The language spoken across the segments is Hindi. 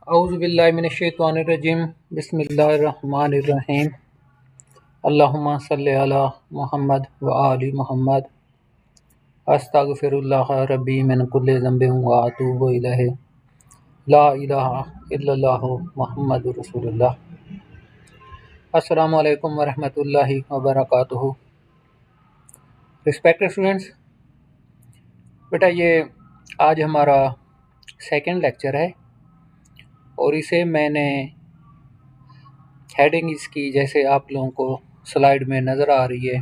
औज़ुबिल्लाहि मिनश्शैतानिर्रजीम बिस्मिल्लाहिर्रहमानिर्रहीम अल्लाहुम्मा सल्लि अला मुहम्मद व आलि मुहम्मद अस्तगफिरुल्लाह रब्बी मिन कुल्लि ज़ंबिन व अतूबु इलैहि ला इलाहा इल्लल्लाहु मुहम्मदुर रसूलुल्लाह। अस्सलामु अलैकुम व रहमतुल्लाहि व बरकातुहू। रिस्पेक्टेड स्टूडेंट्स, बेटा ये आज हमारा सेकंड लेक्चर है और इसे मैंने हेडिंग इसकी जैसे आप लोगों को स्लाइड में नज़र आ रही है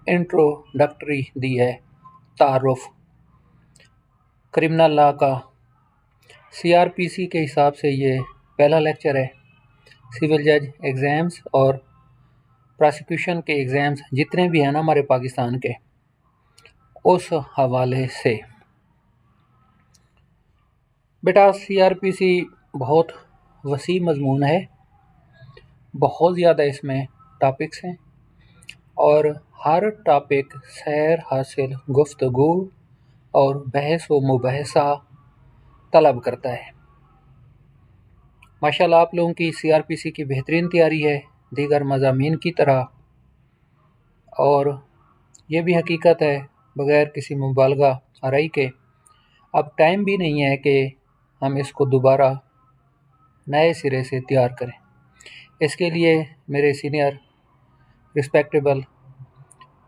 इंट्रोडक्टरी दी है। तारुफ क्रिमिनल लॉ का CRPC के हिसाब से ये पहला लेक्चर है। सिविल जज एग्ज़ाम्स और प्रोसिक्यूशन के एग्ज़ाम्स जितने भी हैं ना हमारे पाकिस्तान के, उस हवाले से बेटा CRPC बहुत वसी मज़मून है, बहुत ज़्यादा इसमें टॉपिक्स हैं और हर टॉपिक सैर हासिल गुफ्तगू और बहस व मुबाहसा तलब करता है। माशाल्लाह आप लोगों की CRPC की बेहतरीन तैयारी है दीगर मज़ामीन की तरह, और ये भी हकीकत है बग़ैर किसी मुबालगा आराई के अब टाइम भी नहीं है कि हम इसको दोबारा नए सिरे से तैयार करें। इसके लिए मेरे सीनियर रिस्पेक्टेबल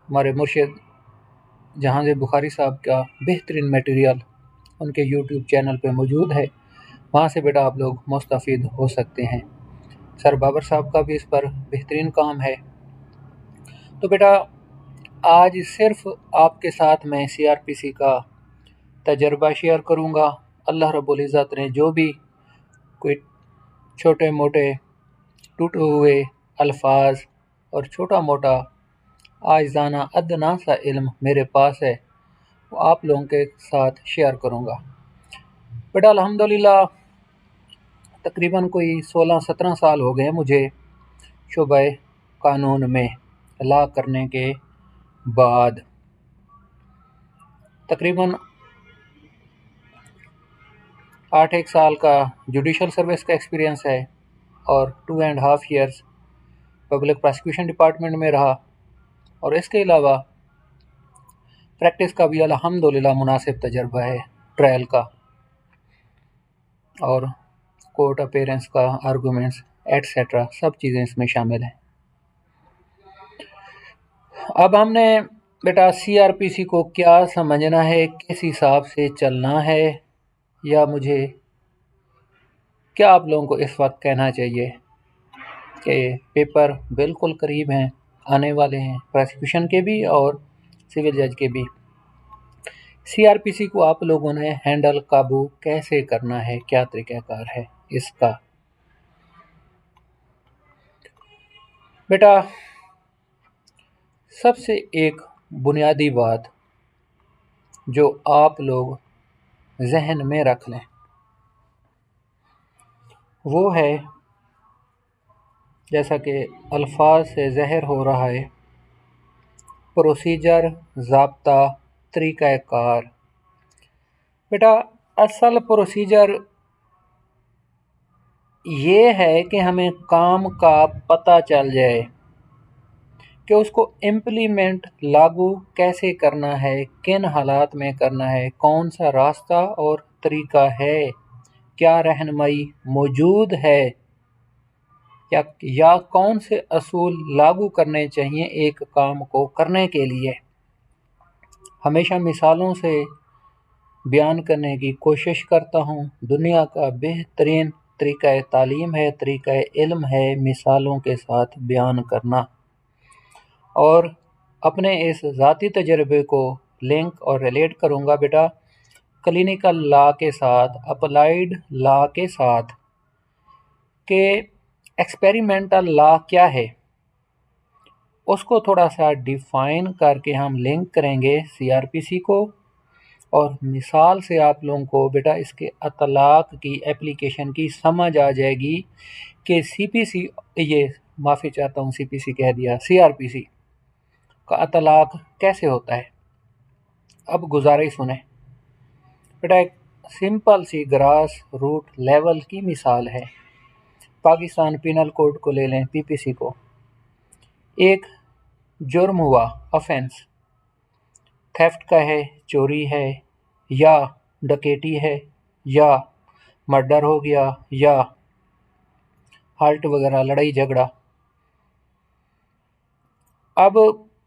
हमारे मुर्शिद जहांगीर बुखारी साहब का बेहतरीन मटेरियल उनके YouTube चैनल पे मौजूद है, वहाँ से बेटा आप लोग मुस्तफ़ीद हो सकते हैं। सर बाबर साहब का भी इस पर बेहतरीन काम है। तो बेटा आज सिर्फ आपके साथ मैं CRPC का तजर्बा शेयर करूँगा। अल्लाह रब्बुल इज़्ज़त ने जो भी कोई छोटे मोटे टूटे हुए अल्फाज और छोटा मोटा आइज़ाना अदना सा इल्म मेरे पास है वो आप लोगों के साथ शेयर करूँगा। बेटा अल्हम्दुलिल्लाह तकरीबन कोई 16-17 साल हो गए मुझे शुबह कानून में लॉ करने के बाद। तकरीबन 8 साल का जुडिशल सर्विस का एक्सपीरियंस है और 2.5 ईयर्स पब्लिक प्रोसिक्यूशन डिपार्टमेंट में रहा, और इसके अलावा प्रैक्टिस का भी अल्हम्दुलिल्लाह मुनासिब तजर्बा है, ट्रायल का और कोर्ट अपीयरेंस का, आर्गूमेंट्स एटसेट्रा सब चीज़ें इसमें शामिल हैं। अब हमने बेटा CRPC को क्या समझना है, किस हिसाब से चलना है, या मुझे क्या आप लोगों को इस वक्त कहना चाहिए कि पेपर बिल्कुल करीब हैं, आने वाले हैं, प्रोसिक्यूशन के भी और सिविल जज के भी। CRPC को आप लोगों ने हैंडल काबू कैसे करना है, क्या तरीक़ाकार है इसका। बेटा सबसे एक बुनियादी बात जो आप लोग जहन में रख लें वो है, जैसा कि अल्फाज से ज़ाहिर हो रहा है, प्रोसीजर, ज़ाब्ता, तरीक़ाकार। बेटा असल प्रोसीजर ये है कि हमें काम का पता चल जाए कि उसको इम्प्लीमेंट लागू कैसे करना है, किन हालात में करना है, कौन सा रास्ता और तरीका है, क्या रहनुमाई मौजूद है, या कौन से असूल लागू करने चाहिए एक काम को करने के लिए। हमेशा मिसालों से बयान करने की कोशिश करता हूँ। दुनिया का बेहतरीन तरीक़ा तालीम है, तरीक़ा इल्म है मिसालों के साथ बयान करना, और अपने इस ज़ाती तजर्बे को लिंक और रिलेट करूँगा बेटा क्लिनिकल लॉ के साथ, अप्लाइड लॉ के साथ, के एक्सपेरिमेंटल लॉ क्या है उसको थोड़ा सा डिफ़ाइन करके हम लिंक करेंगे CRPC को, और मिसाल से आप लोगों को बेटा इसके अतलाक़ की एप्लीकेशन की समझ आ जाएगी कि CPC, ये माफ़ी चाहता हूँ CPC कह दिया, CRPC का अतलाक़ कैसे होता है। अब गुजारिश सुने बेटा, एक सिंपल सी ग्रास रूट लेवल की मिसाल है। पाकिस्तान पिनल कोड को ले लें, पीपीसी को। एक जुर्म हुआ, ऑफेंस, थेफ्ट का है, चोरी है, या डकैती है, या मर्डर हो गया, या हाल्ट वगैरह, लड़ाई झगड़ा। अब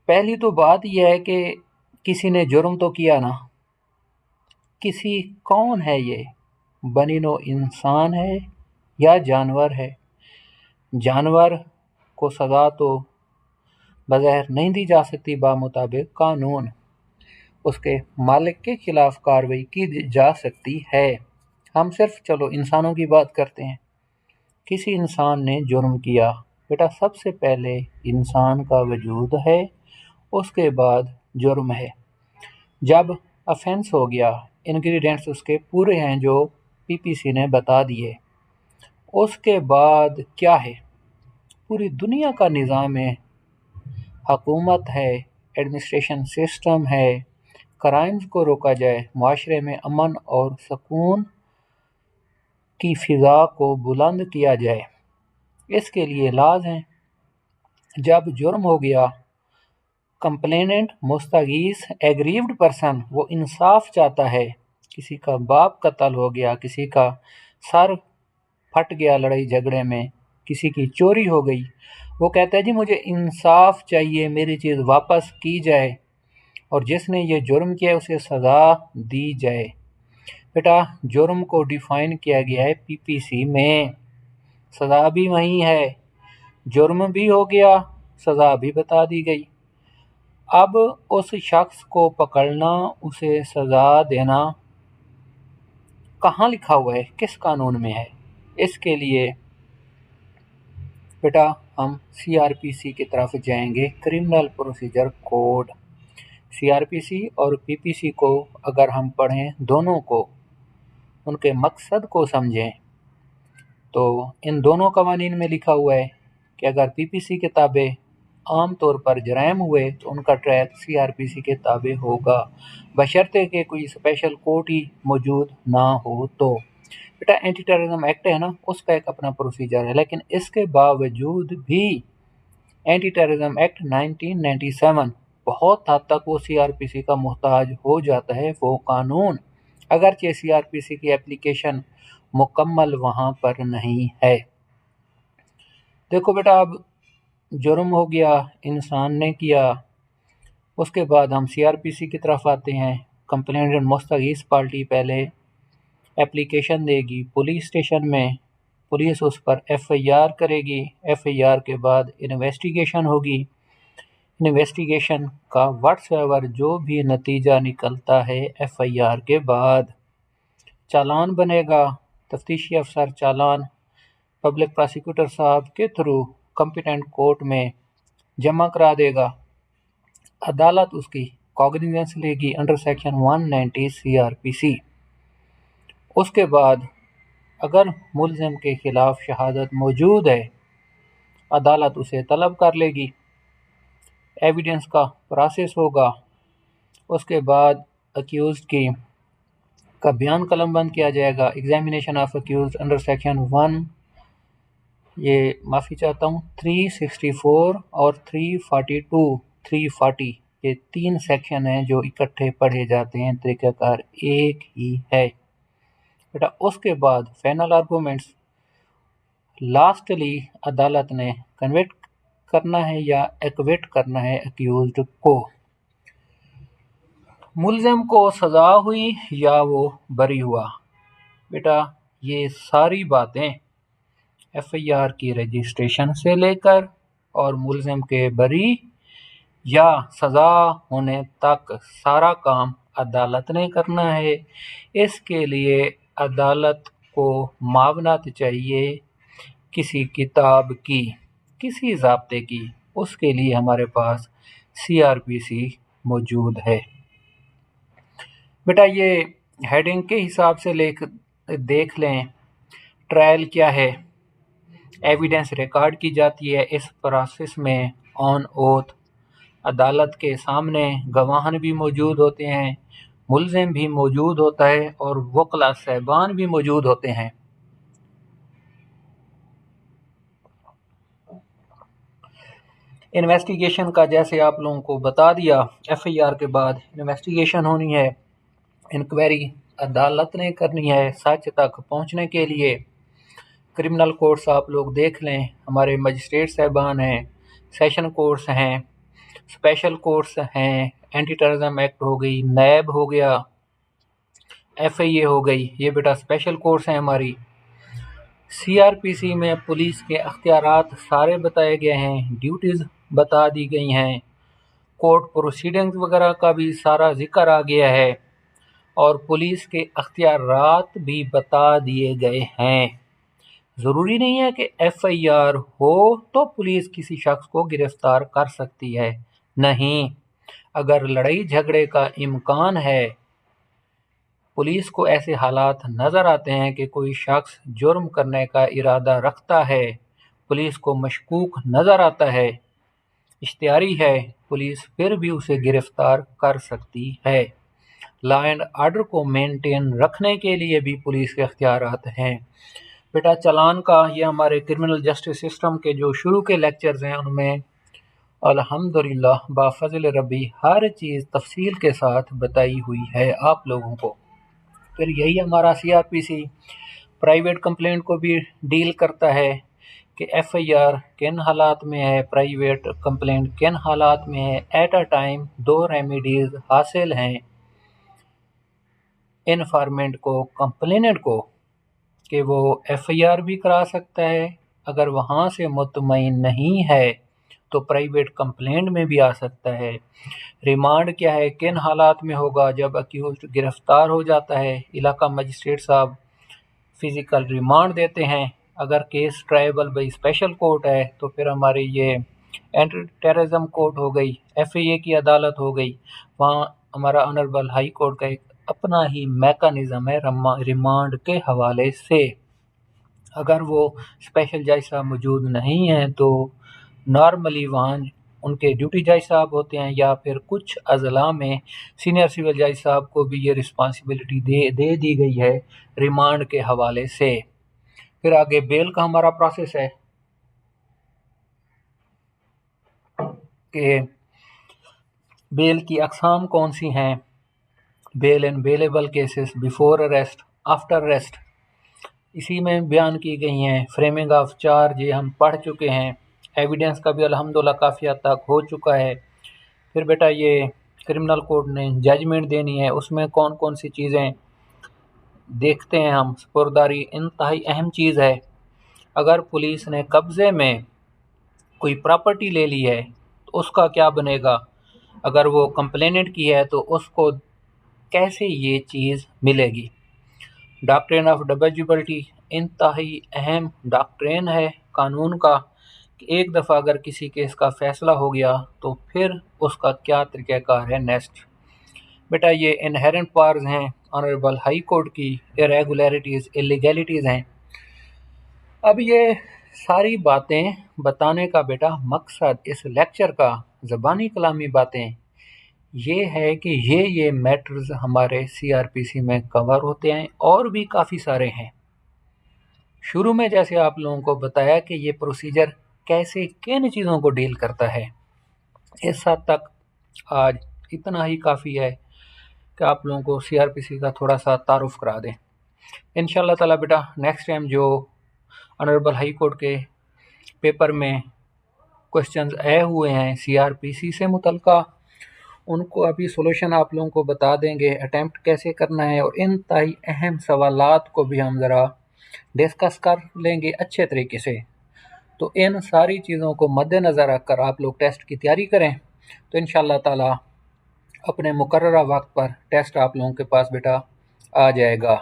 पहली तो बात यह है कि किसी ने जुर्म तो किया ना। किसी कौन है ये? बनी नौ इंसान है या जानवर है? जानवर को सज़ा तो बज़ाहिर नहीं दी जा सकती, बामुताबिक कानून। उसके मालिक के खिलाफ कार्रवाई की जा सकती है। हम सिर्फ चलो इंसानों की बात करते हैं। किसी इंसान ने जुर्म किया, बेटा सबसे पहले इंसान का वजूद है, उसके बाद जुर्म है। जब ऑफेंस हो गया, इंग्रेडिएंट्स उसके पूरे हैं जो पीपीसी ने बता दिए, उसके बाद क्या है? पूरी दुनिया का निज़ाम है, हुकूमत है, एडमिनिस्ट्रेशन सिस्टम है, क्राइम्स को रोका जाए, माशरे में अमन और सुकून की फ़िज़ा को बुलंद किया जाए, इसके लिए लाज हैं। जब जुर्म हो गया, कंप्लेनेंट मुस्तगीस एग्रीव्ड पर्सन, वो इंसाफ चाहता है। किसी का बाप कत्ल हो गया, किसी का सर फट गया लड़ाई झगड़े में, किसी की चोरी हो गई, वो कहता है जी मुझे इंसाफ चाहिए, मेरी चीज़ वापस की जाए और जिसने ये जुर्म किया उसे सज़ा दी जाए। बेटा जुर्म को डिफ़ाइन किया गया है पीपीसी में, सज़ा भी वही है, जुर्म भी हो गया, सज़ा भी बता दी गई। अब उस शख्स को पकड़ना, उसे सज़ा देना कहाँ लिखा हुआ है, किस कानून में है? इसके लिए बेटा हम सीआरपीसी की तरफ जाएंगे, क्रिमिनल प्रोसीजर कोड। सीआरपीसी और पीपीसी को अगर हम पढ़ें, दोनों को, उनके मकसद को समझें, तो इन दोनों कवानीन में लिखा हुआ है कि अगर पीपीसी के ताबे आम तौर पर जराइम हुए तो उनका ट्रैक सीआरपीसी के ताबे होगा, बशर्ते कि कोई स्पेशल कोर्ट ही मौजूद ना हो। तो बेटा एंटी टेररिज्म एक्ट है ना, उसका एक अपना प्रोसीजर है, लेकिन इसके बावजूद भी एंटी टेररिज्म एक्ट 1997 बहुत हद तक वो सीआरपीसी का मोहताज हो जाता है, वो कानून, अगरचे सीआरपीसी की एप्लीकेशन मुकम्मल वहाँ पर नहीं है। देखो बेटा, अब जुर्म हो गया, इंसान ने किया, उसके बाद हम सीआरपीसी की तरफ आते हैं। कंप्लेंट मुस्तगीस पार्टी पहले एप्लीकेशन देगी पुलिस स्टेशन में, पुलिस उस पर एफआईआर करेगी, एफआईआर के बाद इन्वेस्टिगेशन होगी, इन्वेस्टिगेशन का व्हाट्सएवर जो भी नतीजा निकलता है एफआईआर के बाद, चालान बनेगा, तफ्तीशी अफसर चालान पब्लिक प्रोसिक्यूटर साहब के थ्रू कॉम्पिटेंट कोर्ट में जमा करा देगा, अदालत उसकी कॉग्निजेंस लेगी अंडर सेक्शन 190 सीआरपीसी। उसके बाद अगर मुल्ज़िम के खिलाफ शहादत मौजूद है, अदालत उसे तलब कर लेगी, एविडेंस का प्रोसेस होगा, उसके बाद अक्यूज़्ड की का बयान कलमबंद किया जाएगा, examination of accused under section 1, ये माफ़ी चाहता हूँ, 364 और 342, 340, ये 3 सेक्शन हैं जो इकट्ठे पढ़े जाते हैं, तरीक़ाकार एक ही है बेटा। उसके बाद फाइनल आर्गूमेंट्स, लास्टली अदालत ने कन्विक्ट करना है या एक्विट करना है अक्यूज्ड को, मुल्ज़िम को सज़ा हुई या वो बरी हुआ। बेटा ये सारी बातें एफआईआर की रजिस्ट्रेशन से लेकर और मुल्ज़िम के बरी या सज़ा होने तक सारा काम अदालत ने करना है। इसके लिए अदालत को मावनत चाहिए किसी किताब की, किसी ज़ाब्ते की, उसके लिए हमारे पास सीआरपीसी मौजूद है। बेटा ये हेडिंग के हिसाब से देख लें, ट्रायल क्या है, एविडेंस रिकॉर्ड की जाती है इस प्रोसेस में ऑन ओथ, अदालत के सामने गवाहन भी मौजूद होते हैं, मुल्ज़िम भी मौजूद होता है और वकला साहबान भी मौजूद होते हैं। इन्वेस्टिगेशन का जैसे आप लोगों को बता दिया, एफआईआर के बाद इन्वेस्टिगेशन होनी है, इंक्वायरी अदालत ने करनी है सच तक पहुंचने के लिए। क्रिमिनल कोर्ट्स आप लोग देख लें, हमारे मजिस्ट्रेट साहबान हैं, सेशन कोर्ट्स हैं, स्पेशल कोर्ट्स हैं, एंटी टेररिज्म एक्ट हो गई, नैब हो गया, एफआईए हो गई, ये बेटा स्पेशल कोर्ट्स हैं हमारी। सीआरपीसी में पुलिस के अख्तियारात सारे बताए गए हैं, ड्यूटीज़ बता दी गई हैं, कोर्ट प्रोसीडिंग्स वगैरह का भी सारा जिक्र आ गया है और पुलिस के अख्तियारात भी बता दिए गए हैं। ज़रूरी नहीं है कि एफआईआर हो तो पुलिस किसी शख्स को गिरफ्तार कर सकती है, नहीं। अगर लड़ाई झगड़े का इम्कान है, पुलिस को ऐसे हालात नज़र आते हैं कि कोई शख्स जुर्म करने का इरादा रखता है, पुलिस को मशकूक नज़र आता है, इश्तियारी है, पुलिस फिर भी उसे गिरफ्तार कर सकती है। लॉ एंड ऑर्डर को मेंटेन रखने के लिए भी पुलिस के अख्तियारात हैं। बेटा चालान का, ये हमारे क्रिमिनल जस्टिस सिस्टम के जो शुरू के लेक्चर्स हैं उनमें अल्हम्दुलिल्लाह बाफज़ल रब्बी हर चीज़ तफसील के साथ बताई हुई है आप लोगों को। फिर यही हमारा सीआरपीसी प्राइवेट कंप्लेंट को भी डील करता है कि एफआईआर किन हालात में है, प्राइवेट कंप्लेंट किन हालात में है। एट अ टाइम 2 रेमेडीज़ हासिल हैं इन्फॉर्मेंट को, कंप्लेनेंट को, कि वो एफआईआर भी करा सकता है, अगर वहाँ से मुतमईन नहीं है तो प्राइवेट कंप्लेंट में भी आ सकता है। रिमांड क्या है, किन हालात में होगा, जब अक्यूज़्ड गिरफ्तार हो जाता है, इलाका मजिस्ट्रेट साहब फिज़िकल रिमांड देते हैं। अगर case tribal by special court है तो फिर हमारी ये एंटी टेररिज्म कोर्ट हो गई, एफआईए की अदालत हो गई, वहाँ हमारा ऑनरेबल हाई कोर्ट का एक अपना ही मैकेनिज़्म है रिमांड के हवाले से। अगर वो स्पेशल जज साहब मौजूद नहीं हैं तो नॉर्मली वहाँ उनके ड्यूटी जज साहब होते हैं, या फिर कुछ अज़ला में सीनियर सिविल जज साहब को भी ये रिस्पॉन्सिबिलिटी दे दी गई है रिमांड के हवाले से। फिर आगे बेल का हमारा प्रोसेस है कि बेल की अक़साम कौन सी हैं, bail and bailable cases, before arrest, after arrest, इसी में बयान की गई हैं। फ्रेमिंग ऑफ चार्ज ये हम पढ़ चुके हैं, एविडेंस का भी अल्हम्दुलिल्लाह काफ़ी हद तक हो चुका है। फिर बेटा ये क्रिमिनल कोर्ट ने जजमेंट देनी है, उसमें कौन कौन सी चीज़ें देखते हैं हम। सपुर्दारी इंतहाई अहम चीज़ है। अगर पुलिस ने कब्ज़े में कोई प्रॉपर्टी ले ली है तो उसका क्या बनेगा, अगर वो कंप्लेनेंट की है तो उसको कैसे ये चीज़ मिलेगी। डॉक्ट्रिन ऑफ डिविजिबिलिटी इंतहाई अहम डॉक्ट्रिन है कानून का कि एक दफ़ा अगर किसी केस का फ़ैसला हो गया तो फिर उसका क्या तरीक़ाकार है नेक्स्ट। बेटा ये इनहेरेंट पावर्स हैं ऑनरेबल हाई कोर्ट की, इरेगुलरिटीज़ इलीगैलिटीज़ हैं। अब ये सारी बातें बताने का बेटा मकसद इस लेक्चर का, ज़बानी कलामी बातें, ये है कि ये मैटर्स हमारे सीआरपीसी में कवर होते हैं और भी काफ़ी सारे हैं। शुरू में जैसे आप लोगों को बताया कि ये प्रोसीजर कैसे किन चीज़ों को डील करता है, इस हद तक आज इतना ही काफ़ी है कि आप लोगों को सीआरपीसी का थोड़ा सा तारुफ करा दें। इंशाल्लाह ताला बेटा नेक्स्ट टाइम जो ऑनरेबल हाई कोर्ट के पेपर में क्वेश्चंस आए हुए हैं सीआरपीसी से मुतल्लिका, उनको अभी सोल्यूशन आप लोगों को बता देंगे, अटैम्प्ट कैसे करना है, और इंतहाई अहम सवालात को भी हम ज़रा डिस्कस कर लेंगे अच्छे तरीके से। तो इन सारी चीज़ों को मद्देनज़र रखकर आप लोग टेस्ट की तैयारी करें, तो इंशाल्लाह ताला अपने मुकर्ररा वक्त पर टेस्ट आप लोगों के पास बेटा आ जाएगा।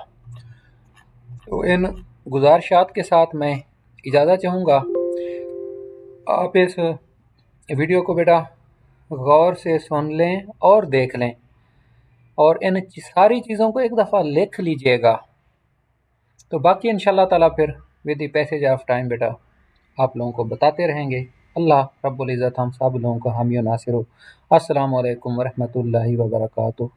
तो इन गुजारिशात के साथ मैं इजाज़त चाहूँगा। आप इस वीडियो को बेटा गौर से सुन लें और देख लें, और इन सारी चीज़ों को एक दफ़ा लिख लीजिएगा। तो बाकी इंशाल्लाह ताला फिर with the passage of time बेटा आप लोगों को बताते रहेंगे। अल्लाह रब्बुल इज़्ज़त हम सब लोगों को हामी और नासिर हो। अस्सलामु अलैकुम व रहमतुल्लाहि व बरकातुहू।